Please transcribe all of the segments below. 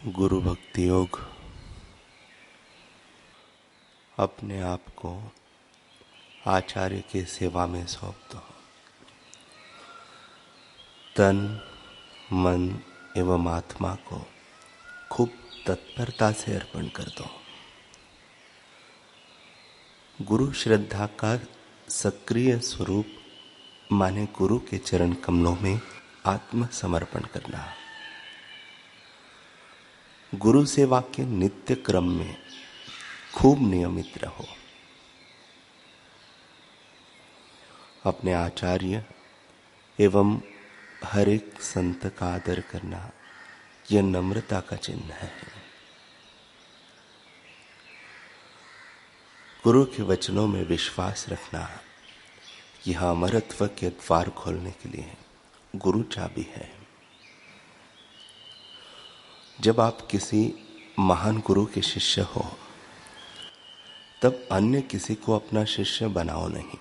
गुरु भक्ति योग। अपने आप को आचार्य के सेवा में सौंप दो। तन मन एवं आत्मा को खूब तत्परता से अर्पण कर दो। गुरु श्रद्धा का सक्रिय स्वरूप माने गुरु के चरण कमलों में आत्मसमर्पण करना। गुरु सेवा के नित्य क्रम में खूब नियमित रहो। अपने आचार्य एवं हर एक संत का आदर करना यह नम्रता का चिन्ह है। गुरु के वचनों में विश्वास रखना यह अमरत्व के द्वार खोलने के लिए गुरु चाबी है। जब आप किसी महान गुरु के शिष्य हो तब अन्य किसी को अपना शिष्य बनाओ नहीं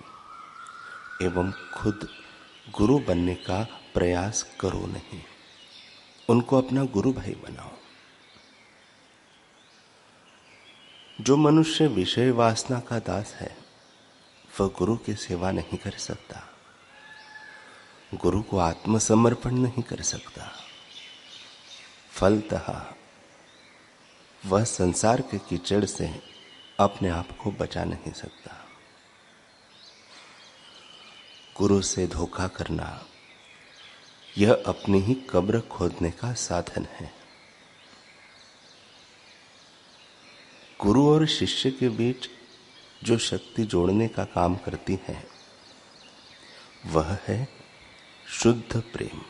एवं खुद गुरु बनने का प्रयास करो नहीं। उनको अपना गुरु भाई बनाओ। जो मनुष्य विषय वासना का दास है वह गुरु की सेवा नहीं कर सकता, गुरु को आत्मसमर्पण नहीं कर सकता। फलतः वह संसार के कीचड़ से अपने आप को बचा नहीं सकता। गुरु से धोखा करना यह अपनी ही कब्र खोदने का साधन है। गुरु और शिष्य के बीच जो शक्ति जोड़ने का काम करती है वह है शुद्ध प्रेम।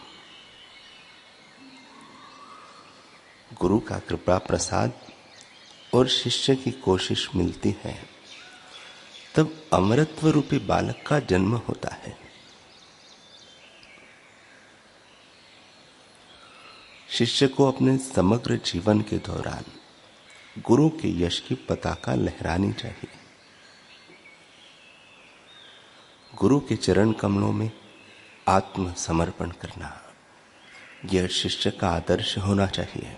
गुरु का कृपा प्रसाद और शिष्य की कोशिश मिलती है तब अमरत्व रूपी बालक का जन्म होता है। शिष्य को अपने समग्र जीवन के दौरान गुरु के यश की पताका लहरानी चाहिए। गुरु के चरण कमलों में आत्मसमर्पण करना यह शिष्य का आदर्श होना चाहिए।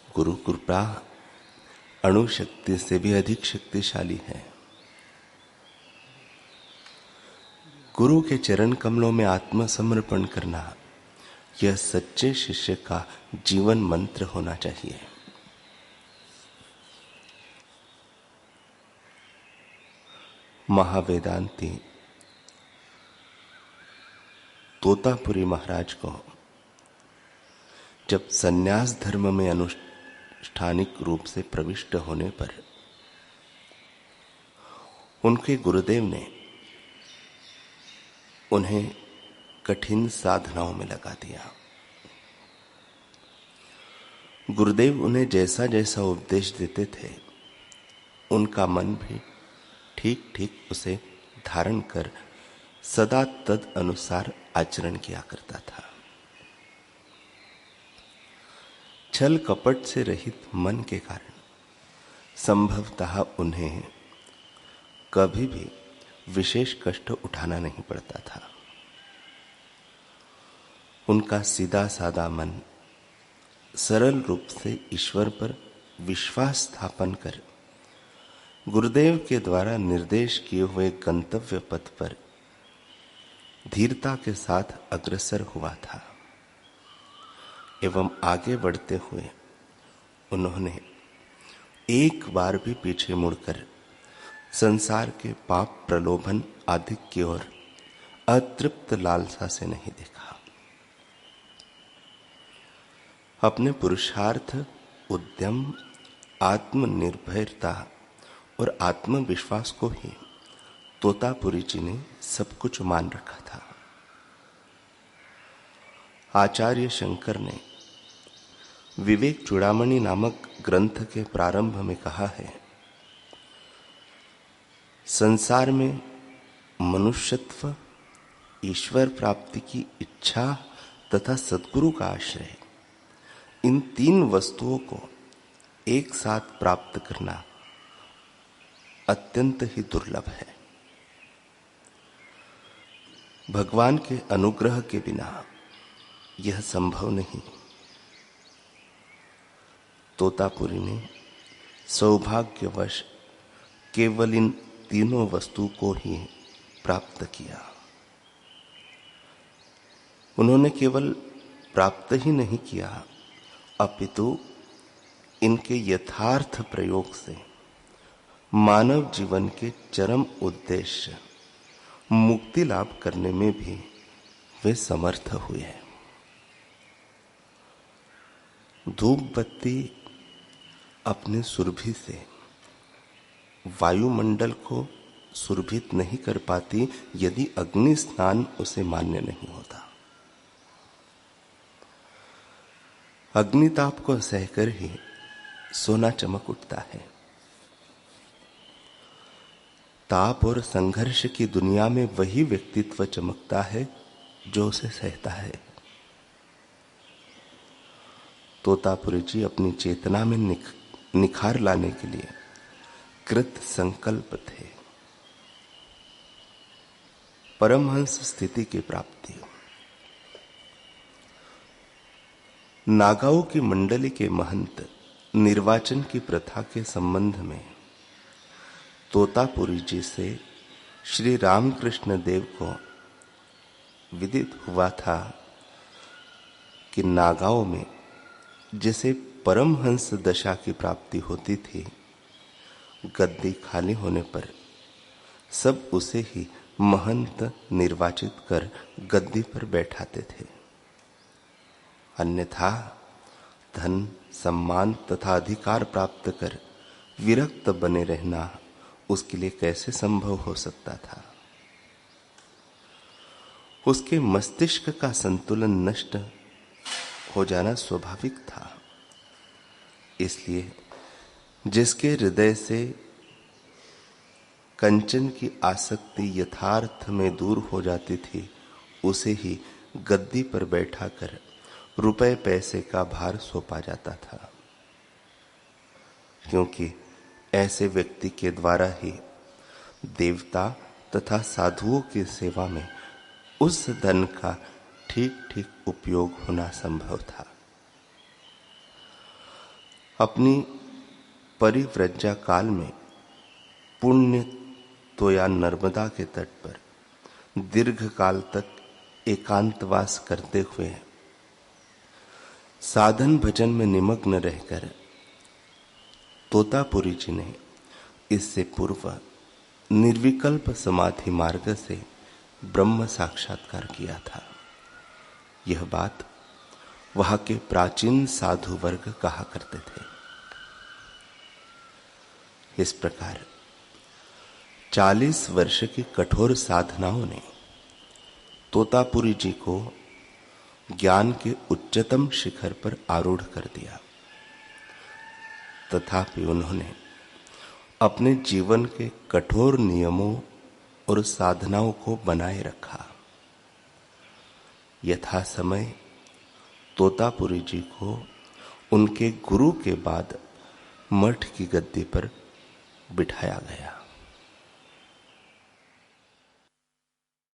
गुरु कृपा अणु शक्ति से भी अधिक शक्तिशाली है। गुरु के चरण कमलों में आत्मसमर्पण करना यह सच्चे शिष्य का जीवन मंत्र होना चाहिए। महावेदांती तोतापुरी महाराज को जब सन्यास धर्म में अनुष्ठानिक रूप से प्रविष्ट होने पर उनके गुरुदेव ने उन्हें कठिन साधनाओं में लगा दिया। गुरुदेव उन्हें जैसा जैसा उपदेश देते थे उनका मन भी ठीक ठीक उसे धारण कर सदा तद अनुसार आचरण किया करता था। छल कपट से रहित मन के कारण संभवतः उन्हें कभी भी विशेष कष्ट उठाना नहीं पड़ता था। उनका सीधा सादा मन सरल रूप से ईश्वर पर विश्वास स्थापन कर गुरुदेव के द्वारा निर्देश किए हुए गंतव्य पथ पर धीरता के साथ अग्रसर हुआ था एवं आगे बढ़ते हुए उन्होंने एक बार भी पीछे मुड़कर संसार के पाप प्रलोभन आदि की ओर अतृप्त लालसा से नहीं देखा। अपने पुरुषार्थ, उद्यम, आत्मनिर्भरता और आत्मविश्वास को ही तोतापुरी जी ने सब कुछ मान रखा था। आचार्य शंकर ने विवेक चूड़ामणि नामक ग्रंथ के प्रारंभ में कहा है, संसार में मनुष्यत्व, ईश्वर प्राप्ति की इच्छा तथा सद्गुरु का आश्रय, इन तीन वस्तुओं को एक साथ प्राप्त करना अत्यंत ही दुर्लभ है। भगवान के अनुग्रह के बिना यह संभव नहीं। तोतापुरी ने सौभाग्यवश केवल इन तीनों वस्तु को ही प्राप्त किया। उन्होंने केवल प्राप्त ही नहीं किया, अपितु इनके यथार्थ प्रयोग से मानव जीवन के चरम उद्देश्य मुक्ति लाभ करने में भी वे समर्थ हुए हैं। धूप बत्ती अपने सुरभि से वायुमंडल को सुरभित नहीं कर पाती यदि अग्नि स्नान उसे मान्य नहीं होता। अग्निताप को सहकर ही सोना चमक उठता है। ताप और संघर्ष की दुनिया में वही व्यक्तित्व चमकता है जो उसे सहता है। तोतापुरी जी अपनी चेतना में निखार लाने के लिए कृत संकल्प थे। परमहंस स्थिति की प्राप्ति। नागाओं की मंडली के महंत निर्वाचन की प्रथा के संबंध में तोतापुरी जी से श्री रामकृष्ण देव को विदित हुआ था कि नागाओं में जिसे परमहंस दशा की प्राप्ति होती थी, गद्दी खाली होने पर सब उसे ही महंत निर्वाचित कर गद्दी पर बैठाते थे। अन्यथा धन, सम्मान तथा अधिकार प्राप्त कर विरक्त बने रहना उसके लिए कैसे संभव हो सकता था। उसके मस्तिष्क का संतुलन नष्ट हो जाना स्वाभाविक था। इसलिए जिसके हृदय से कंचन की आसक्ति यथार्थ में दूर हो जाती थी, उसे ही गद्दी पर बैठाकर रुपए पैसे का भार सौंपा जाता था, क्योंकि ऐसे व्यक्ति के द्वारा ही देवता तथा साधुओं की सेवा में उस धन का ठीक ठीक उपयोग होना संभव था। अपनी परिव्रजा काल में पुण्य तो या नर्मदा के तट पर दीर्घ काल तक एकांतवास करते हुए साधन भजन में निमग्न रहकर तोतापुरी जी ने इससे पूर्व निर्विकल्प समाधि मार्ग से ब्रह्म साक्षात्कार किया था। यह बात वहां के प्राचीन साधु वर्ग कहा करते थे। इस प्रकार 40 वर्ष की कठोर साधनाओं ने तोतापुरी जी को ज्ञान के उच्चतम शिखर पर आरूढ़ कर दिया। तथापि उन्होंने अपने जीवन के कठोर नियमों और साधनाओं को बनाए रखा। यथा समय तोतापुरी जी को उनके गुरु के बाद मठ की गद्दी पर बिठाया गया।